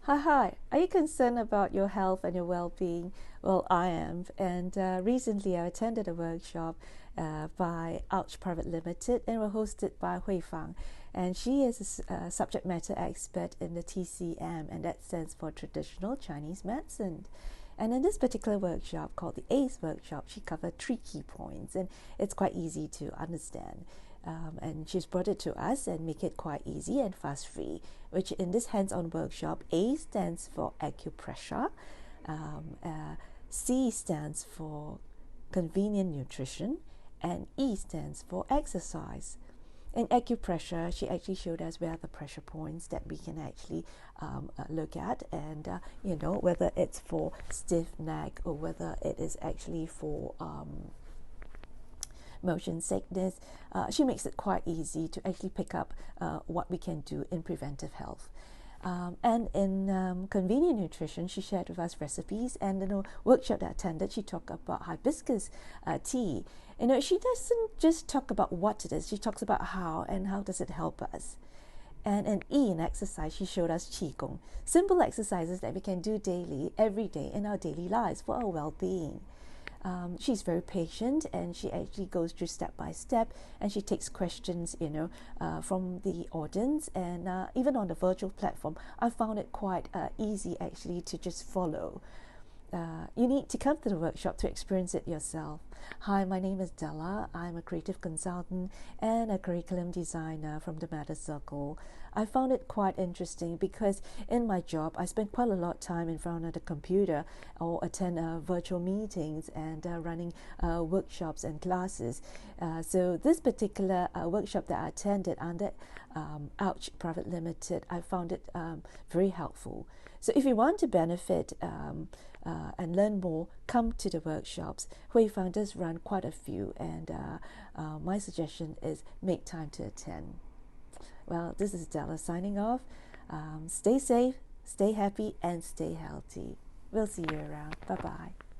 Hi. Are you concerned about your health and your well-being? Well, I am. And recently, I attended a workshop by Ouch Private Limited and was hosted by Hui Fang. And she is a subject matter expert in the TCM, and that stands for Traditional Chinese Medicine. And in this particular workshop, called the ACE workshop, she covered 3 key points, and it's quite easy to understand. And she's brought it to us and make it quite easy and fast free, which in this hands-on workshop, A stands for acupressure, um, uh, C stands for convenient nutrition, and E stands for exercise. In acupressure, she actually showed us where are the pressure points that we can actually look at, and whether it's for stiff neck or whether it is actually for motion sickness. She makes it quite easy to actually pick up what we can do in preventive health. And in convenient nutrition, she shared with us recipes. And in a workshop that I attended, she talked about hibiscus tea. She doesn't just talk about what it is; she talks about how and how does it help us. And in E in exercise, she showed us qigong, simple exercises that we can do daily, every day in our daily lives for our well-being. She's very patient, and she actually goes through step by step, and she takes questions, from the audience, and even on the virtual platform, I found it quite easy actually to just follow. You need to come to the workshop to experience it yourself. Hi, my name is Della. I'm a creative consultant and a curriculum designer from the MetaCircle. I found it quite interesting because in my job, I spend quite a lot of time in front of the computer or attend virtual meetings and running workshops and classes. So this particular workshop that I attended under Ouch Private Limited, I found it very helpful. So if you want to benefit and learn more, come to the workshops. Hui Fang does run quite a few, and my suggestion is make time to attend. Well, this is Della signing off. Stay safe, stay happy, and stay healthy. We'll see you around. Bye bye.